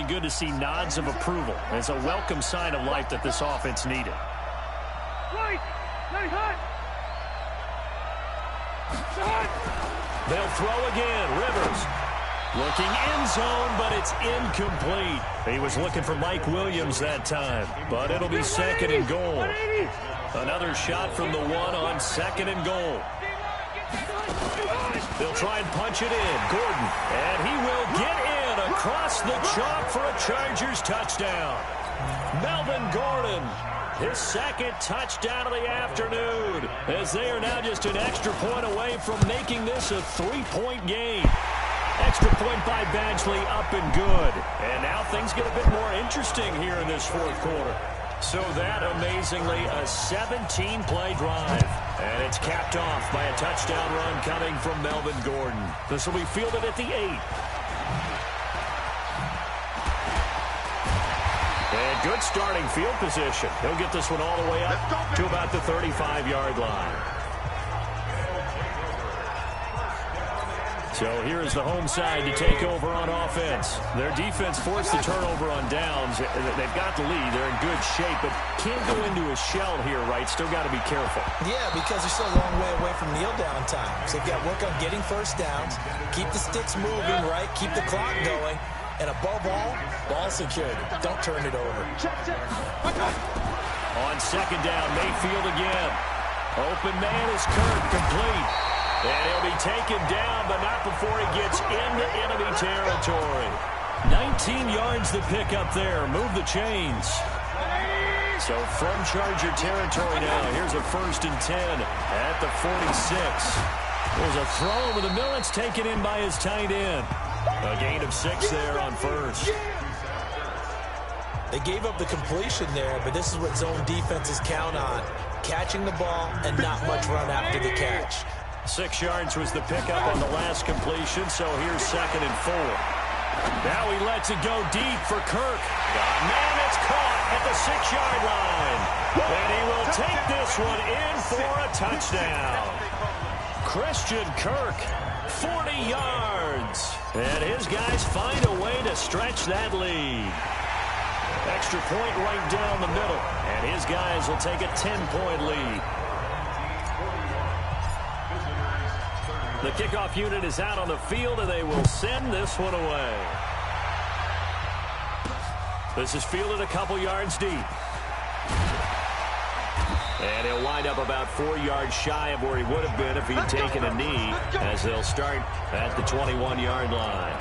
really good to see nods of approval. It's a welcome sign of life that this offense needed. They'll throw again. Rivers looking end zone, but it's incomplete. He was looking for Mike Williams that time, but it'll be second and goal. Another shot from the one on second and goal. They'll try and punch it in. Gordon, and he will get in across the chalk for a Chargers touchdown. Melvin Gordon, his second touchdown of the afternoon, as they are now just an extra point away from making this a 3-point game. Extra point by Badgley, up and good. And now things get a bit more interesting here in this fourth quarter. So that, amazingly, a 17-play drive. And it's capped off by a touchdown run coming from Melvin Gordon. This will be fielded at the 8. And good starting field position. He'll get this one all the way up to about the 35-yard line. So here is the home side to take over on offense. Their defense forced the turnover on downs. They've got the lead. They're in good shape, but can't go into a shell here, right? Still got to be careful. Yeah, because they're still a long way away from kneel down time. So they've got to work on getting first downs, keep the sticks moving, right? Keep the clock going. And above all, ball security. Don't turn it over. On second down, Mayfield again. Open man is Kirk, complete. And he'll be taken down, but not before he gets into enemy territory. 19 yards to pick up there. Move the chains. So from Charger territory now, here's a 1st and 10 at the 46. There's a throw over the middle. It's taken in by his tight end. A gain of 6 there on first. They gave up the completion there, but this is what zone defenses count on. Catching the ball and not much run after the catch. 6 yards was the pickup on the last completion, so here's 2nd and 4. Now he lets it go deep for Kirk. Man, it's caught at the 6-yard line. And he will take this one in for a touchdown. Christian Kirk, 40 yards. And his guys find a way to stretch that lead. Extra point right down the middle. And his guys will take a 10-point lead. The kickoff unit is out on the field, and they will send this one away. This is fielded a couple yards deep. And he'll wind up about 4 yards shy of where he would have been if he'd taken a knee, as they'll start at the 21-yard line.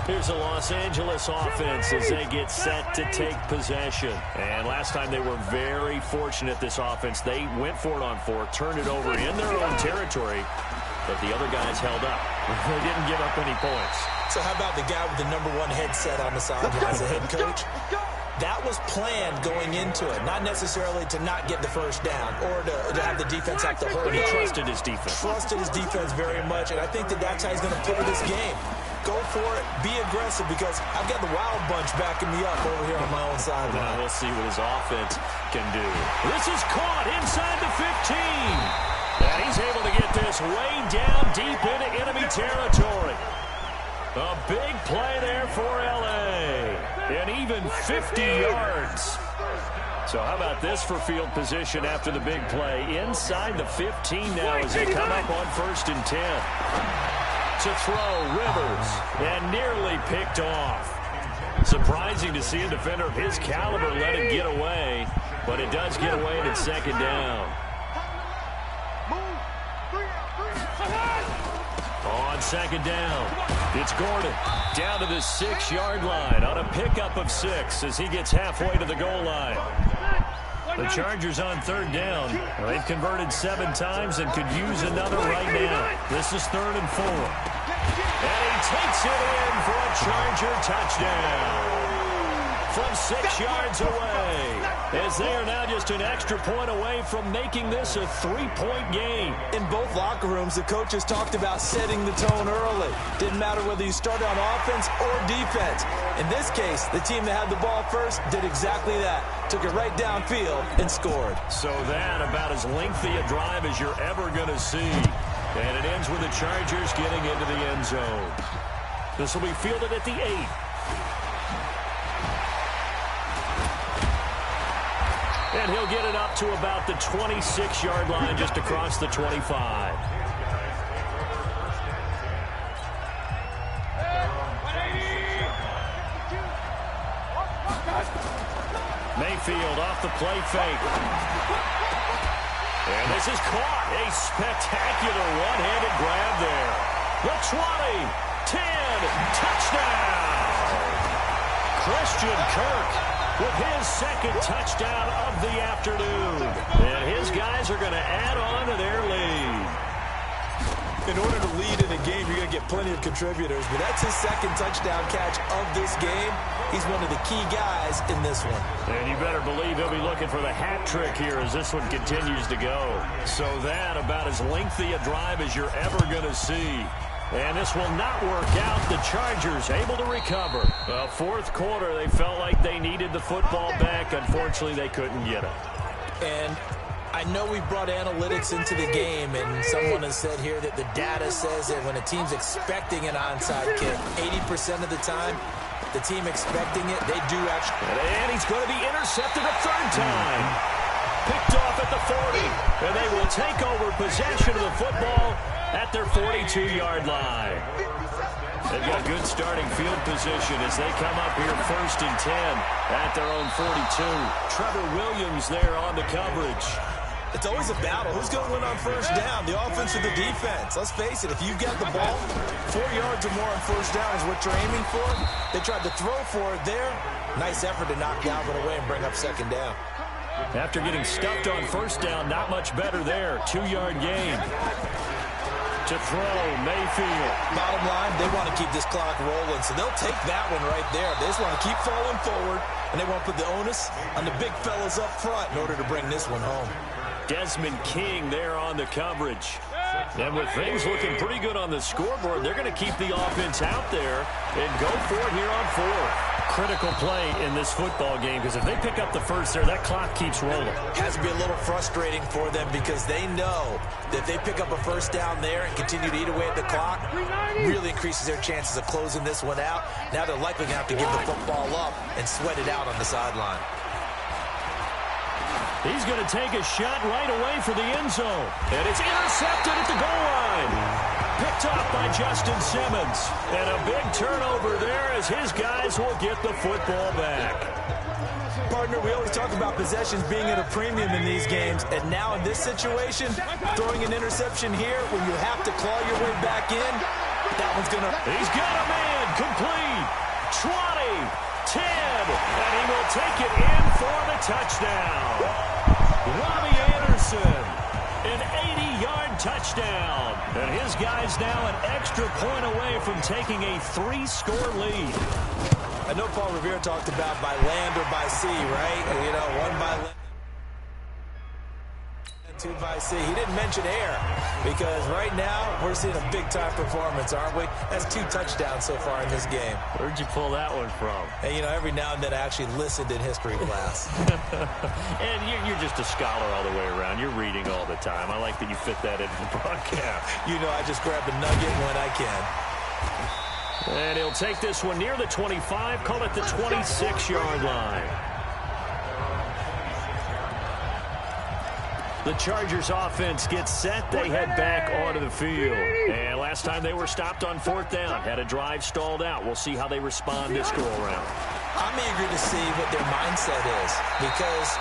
Here's the Los Angeles offense as they get set to take possession. And last time they were very fortunate, this offense. They went for it on 4, turned it over in their own territory, but the other guys held up. They didn't give up any points. So how about the guy with the #1 headset on the sidelines, the head coach? That was planned going into it, not necessarily to not get the first down or to have the defense have to hold it. He trusted his defense. Trusted his defense very much, and I think that's how he's going to play this game. Go for it, be aggressive, because I've got the Wild Bunch backing me up over here on my own sideline. Now we'll see what his offense can do. This is caught inside the 15. And he's able to get this way down deep into enemy territory. A big play there for L.A. And even 50 yards. So how about this for field position after the big play? Inside the 15 now as they come up on 1st and 10. To throw, Rivers, and nearly picked off. Surprising to see a defender of his caliber let it get away, but it does get away and it's 2nd down. On 2nd down, it's Gordon down to the 6-yard line on a pickup of 6 as he gets halfway to the goal line. The Chargers on 3rd down. They've converted 7 times and could use another right now. This is 3rd and 4. And he takes it in for a Charger touchdown. From 6 yards away, as they are now just an extra point away from making this a 3-point game. In both locker rooms, the coaches talked about setting the tone early. Didn't matter whether you started on offense or defense. In this case, the team that had the ball first did exactly that. Took it right downfield and scored. So that about as lengthy a drive as you're ever going to see. And it ends with the Chargers getting into the end zone. This will be fielded at the 8. And he'll get it up to about the 26-yard line, just across the 25. Mayfield off the play fake. And this is caught. A spectacular one-handed grab there. The 20, 10, touchdown. Christian Kirk with his second touchdown of the afternoon. And his guys are going to add on to their lead. In order to lead in a game, you're going to get plenty of contributors, but that's his second touchdown catch of this game. He's one of the key guys in this one. And you better believe he'll be looking for the hat trick here as this one continues to go. So that about as lengthy a drive as you're ever going to see. And this will not work out. The Chargers able to recover. Fourth quarter, they felt like they needed the football back. Unfortunately, they couldn't get it. And I know we brought analytics into the game, and someone has said here that the data says that when a team's expecting an onside kick, 80% of the time, the team expecting it, they do actually. And he's going to be intercepted a third time. Picked off at the 40. And they will take over possession of the football at their 42-yard line. They've got good starting field position as they come up here 1st and 10 at their own 42. Trevor Williams there on the coverage. It's always a battle. Who's going to win on first down, the offense or the defense? Let's face it, if you've got the ball, 4 yards or more on first down is what you're aiming for. They tried to throw for it there. Nice effort to knock Dalvin away and bring up second down. After getting stuffed on first down, not much better there. 2-yard gain. To throw, Mayfield. Bottom line, they want to keep this clock rolling, so they'll take that one right there. They just want to keep falling forward, and they want to put the onus on the big fellas up front in order to bring this one home. Desmond King there on the coverage. And with things looking pretty good on the scoreboard, they're going to keep the offense out there and go for it here on fourth. Critical play in this football game, because if they pick up the first there, that clock keeps rolling. Has to be a little frustrating for them because they know that if they pick up a first down there and continue to eat away at the clock, really increases their chances of closing this one out. Now they're likely going to have to give the football up and sweat it out on the sideline. He's going to take a shot right away for the end zone. And it's intercepted at the goal line. Picked off by Justin Simmons. And a big turnover there as his guys will get the football back. Partner, we always talk about possessions being at a premium in these games. And now in this situation, throwing an interception here when you have to claw your way back in, that one's going to... He's got a man complete. 20, 10, and he will take it in for the touchdown. Robbie Anderson, an 80-yard touchdown. And his guys now an extra point away from taking a 3-score lead. I know Paul Revere talked about by land or by sea, right? You know, one by land, two by sea. He didn't mention air because right now we're seeing a big-time performance, aren't we? That's 2 touchdowns so far in this game. Where'd you pull that one from? And, you know, every now and then I actually listened in history class. And you're just a scholar all the way around. You're reading all the time. I like that you fit that into the broadcast. You know, I just grab a nugget when I can. And he'll take this one near the 25, call it the 26-yard line. The Chargers offense gets set. They head back onto the field. And last time they were stopped on 4th down. Had a drive stalled out. We'll see how they respond this go-around. I'm eager to see what their mindset is because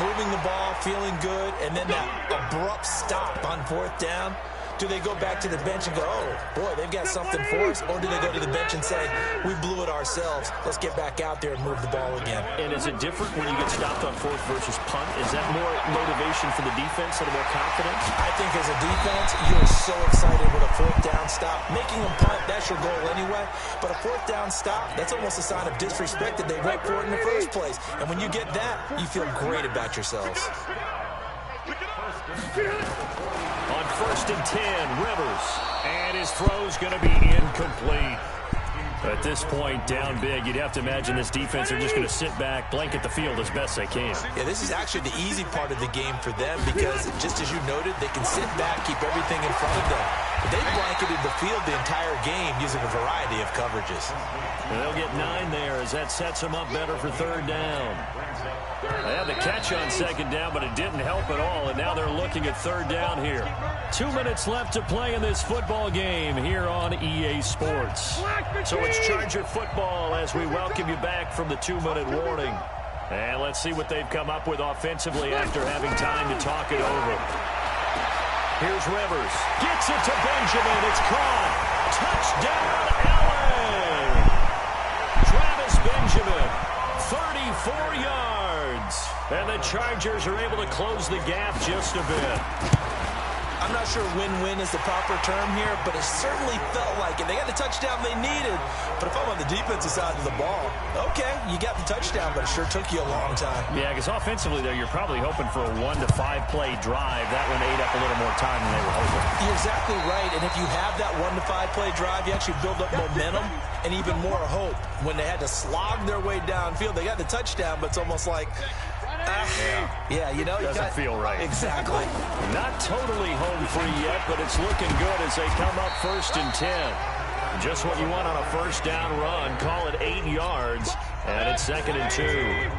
moving the ball, feeling good, and then that abrupt stop on 4th down. Do they go back to the bench and go, oh, boy, they've got something for us? Or do they go to the bench and say, we blew it ourselves. Let's get back out there and move the ball again. And is it different when you get stopped on 4th versus punt? Is that more motivation for the defense and more confidence? I think as a defense, you're so excited with a 4th down stop. Making them punt, that's your goal anyway. But a 4th down stop, that's almost a sign of disrespect that they went for it in the first place. And when you get that, you feel great about yourselves. On 1st and 10, Rivers. And his throw's going to be incomplete. At this point, down big, you'd have to imagine this defense are just going to sit back, blanket the field as best they can. Yeah, this is actually the easy part of the game for them because, just as you noted, they can sit back, keep everything in front of them. They blanketed the field the entire game using a variety of coverages. And they'll get 9 there as that sets them up better for 3rd down. They had the catch on 2nd down, but it didn't help at all, and now they're looking at 3rd down here. 2 minutes left to play in this football game here on EA Sports. So it's Charger football as we welcome you back from the 2-minute warning. And let's see what they've come up with offensively after having time to talk it over. Here's Rivers. Gets it to Benjamin. It's caught. Touchdown, LA! Travis Benjamin, 34 yards. And the Chargers are able to close the gap just a bit. I'm not sure win-win is the proper term here, but it certainly felt like it. They got the touchdown they needed, but if I'm on the defensive side of the ball, okay, you got the touchdown, but it sure took you a long time. Yeah, because offensively there, you're probably hoping for a 1 to 5 play drive. That one ate up a little more time than they were hoping. You're exactly right, and if you have that 1 to 5 play drive, you actually build up momentum and even more hope. When they had to slog their way downfield, they got the touchdown, but it's almost like, yeah, you know, doesn't feel right. Exactly. Not totally home free yet, but it's looking good as they come up 1st and 10. Just what you want on a 1st down run. Call it 8 yards, and it's 2nd and 2.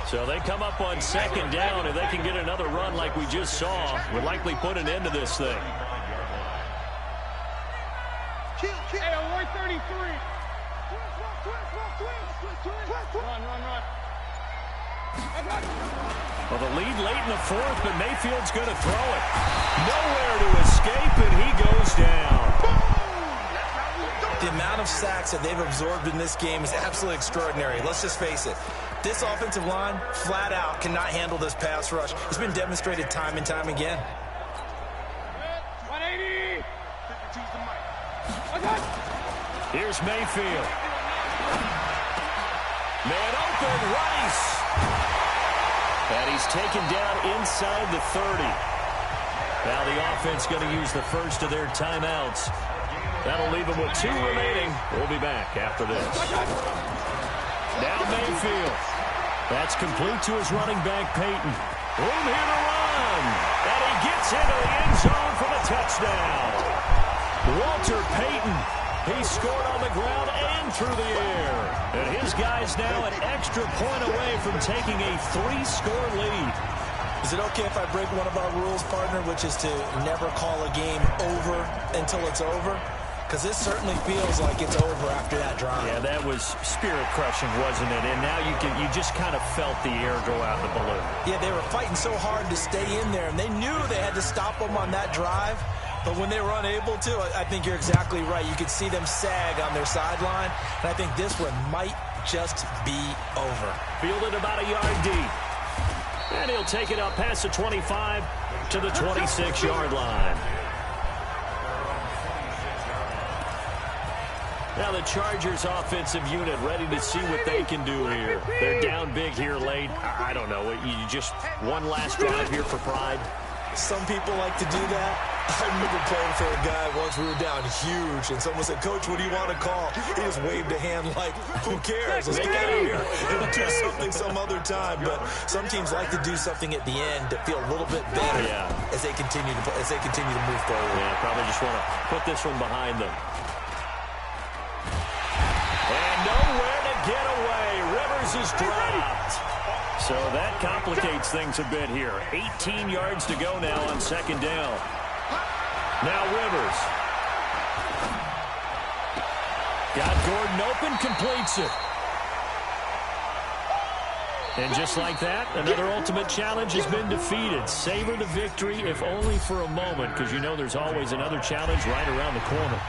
So they come up on 2nd down. If they can get another run like we just saw, would likely put an end to this thing. Hey, 133. Run. Well, the lead late in the 4th, but Mayfield's going to throw it. Nowhere to escape, and he goes down. The amount of sacks that they've absorbed in this game is absolutely extraordinary. Let's just face it. This offensive line, flat out, cannot handle this pass rush. It's been demonstrated time and time again. 180. Here's Mayfield. Man open, Rice. And he's taken down inside the 30. Now the offense going to use the first of their timeouts. That'll leave them with 2 remaining. We'll be back after this. Now Mayfield. That's complete to his running back, Peyton. Room here to run. And he gets into the end zone for the touchdown. Walter Payton. He scored on the ground and through the air. And his guy's now an extra point away from taking a 3-score lead. Is it okay if I break one of our rules, partner, which is to never call a game over until it's over? Because this certainly feels like it's over after that drive. Yeah, that was spirit-crushing, wasn't it? And now you just kind of felt the air go out the balloon. Yeah, they were fighting so hard to stay in there, and they knew they had to stop them on that drive. But when they were unable to, I think you're exactly right. You could see them sag on their sideline, and I think this one might just be over. Fielded about a yard deep. And he'll take it up past the 25 to the 26-yard line. Now the Chargers offensive unit ready to see what they can do here. They're down big here late. I don't know. You just one last drive here for pride. Some people like to do that. I remember playing for a guy once. We were down huge, and someone said, "Coach, what do you want to call?" He just waved a hand like, "Who cares? Let's get out of here and do something some other time." But some teams like to do something at the end to feel a little bit better as they continue to move forward. Yeah, probably just want to put this one behind them. And nowhere to get away. Rivers is dropped. So that complicates things a bit here. 18 yards to go now on 2nd down. Now Rivers. Got Gordon open, completes it. And just like that, another ultimate challenge has been defeated. Savor the victory, if only for a moment, because you know there's always another challenge right around the corner.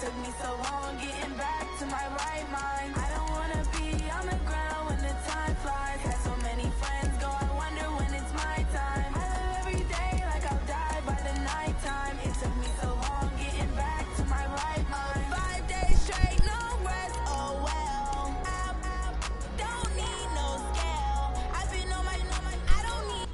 took me so long getting back to my right mind. I don't wanna be on the ground when the time flies. Had so many friends go, I wonder when it's my time. I live every day like I'll die by the nighttime. It took me so long getting back to my right mind. 5 days straight, no rest, oh well. Don't need no scale. I've been on my, I don't need.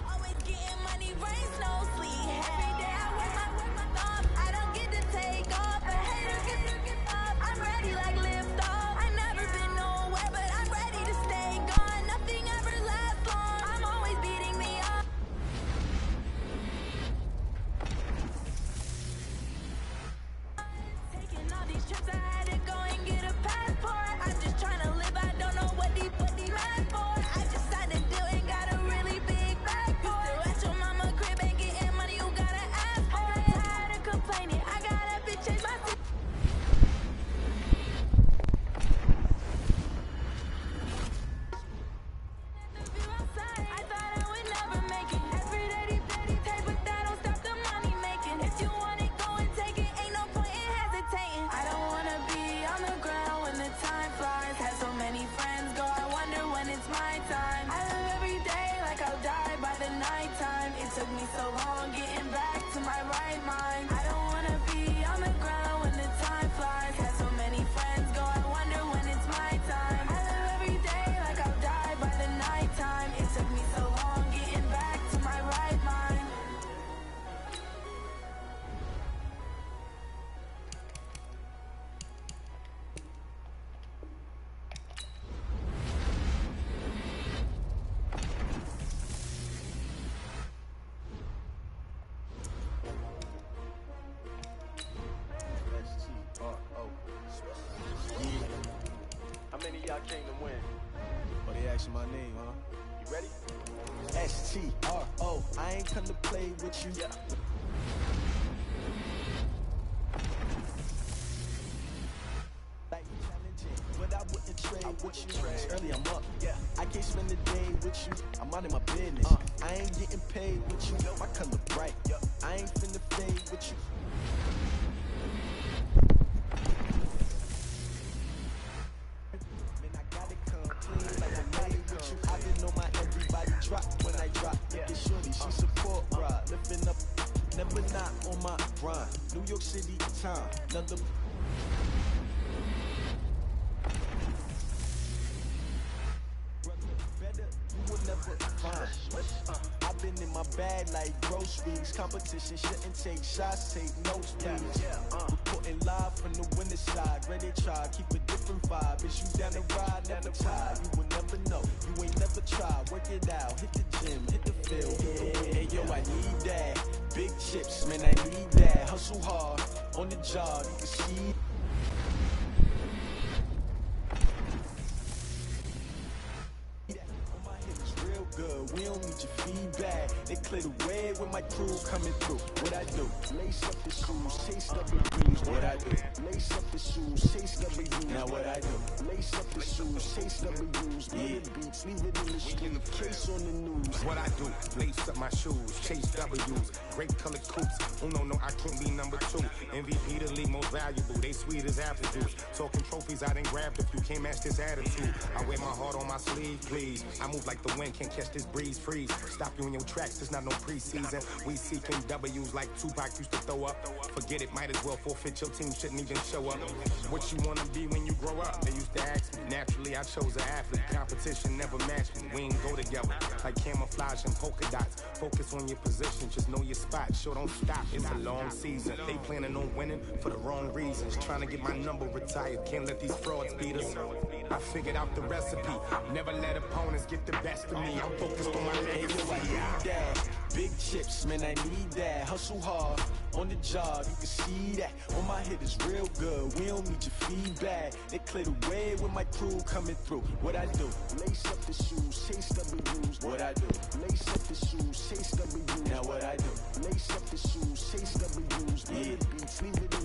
Always getting money, rains, no sleep. Every day I work my thumb. I don't get to take off. A hater get up. I'm ready like lift off. I've never been nowhere, but I'm ready to stay gone. Nothing ever lasts long. I'm always beating me up. Taking all these trips, I had to go and get a passport. I'm just trying to live, I don't know what they mad for. I just had to do and got a really big bag for it. Still at your mama crib and getting money, you gotta ask for it. Tired of complaining, I gotta bitch change my seat. I thought I would never make it. Every day they take, but that don't stop the money making. If you want it, go and take it. Ain't no point in hesitating. I don't wanna be on the ground when the time flies. Had so many friends go, I wonder when it's my time. I live every day like I'll die by the nighttime. It took me so long getting back to my right mind. I don't wanna be on the ground when the time flies. Had so many friends go, I wonder when it's my time. I live every day like I'll die by the nighttime. It took me so long getting back to my right mind. How many of y'all came to win? Oh, they asking my name, huh? You ready? S-T-R-O, I ain't come to play with you. Yeah. Like challenging, but I wouldn't trade with you. trade. It's early, I'm up. Yeah. I can't spend the day with you. I'm out of my business. I ain't getting paid with you. My color bright. I ain't finna fade with you. Man, I gotta come clean like I'm made with you. I didn't know my everybody drop when I drop. Look at shorty, she support ride. Lifting up, never not on my grind. New York City time, another. Better, you will never find. I've been in my bag like groceries. Competition shouldn't take shots, take notes, please. Reporting live from the winter side. Ready to try, keep a different vibe. Is you down the ride, never tired. You will never know, you ain't never tried. Work it out, hit the gym, hit the field. Hey yo, I need that. Big chips, man, I need that. Hustle hard, on the job, you can see. On my hip is real good, we don't need your feedback. They clear the way when my crew coming through. What I do? Lace up the shoes, chase double greens. What I do? Lace up the shoes, chase double greens. Now what I do? Lace up the shoes, chase double greens. Get the beats, leave it in the street, case on the news. What I do, lace up my shoes, chase W's, great colored coops. Uno, no, I can't be number 2. MVP, the league most valuable. They sweet as apple juice. Talking trophies, I didn't grab a few. Can't match this attitude. I wear my heart on my sleeve, please. I move like the wind, can't catch this breeze. Freeze, stop you in your tracks. There's not no preseason. We seeking W's like Tupac used to throw up. Forget it, might as well forfeit. Your team shouldn't even show up. What you wanna be when you grow up? They used to ask me. Naturally, I chose an athlete. Competition never matched me. We ain't go together like camouflage and polka dots. Focus on your position, just know your spot. Sure, don't stop. It's a long season. They planning on winning for the wrong reasons. Trying to get my number retired. Can't let these frauds beat us. I figured out the recipe. Never let opponents get the best of me. I'm focused on my Hey yo, I legacy. need that. Big chips, man, I need that. Hustle hard, on the job, you can see that. On my hit is real good, we don't need your feedback. They clear the way when my crew coming through. What I do? Lace up the shoes, chase W's. What I do? Lace up the shoes, chase W's. Now what I do? Lace up the shoes, chase W's. Get the beats, leave it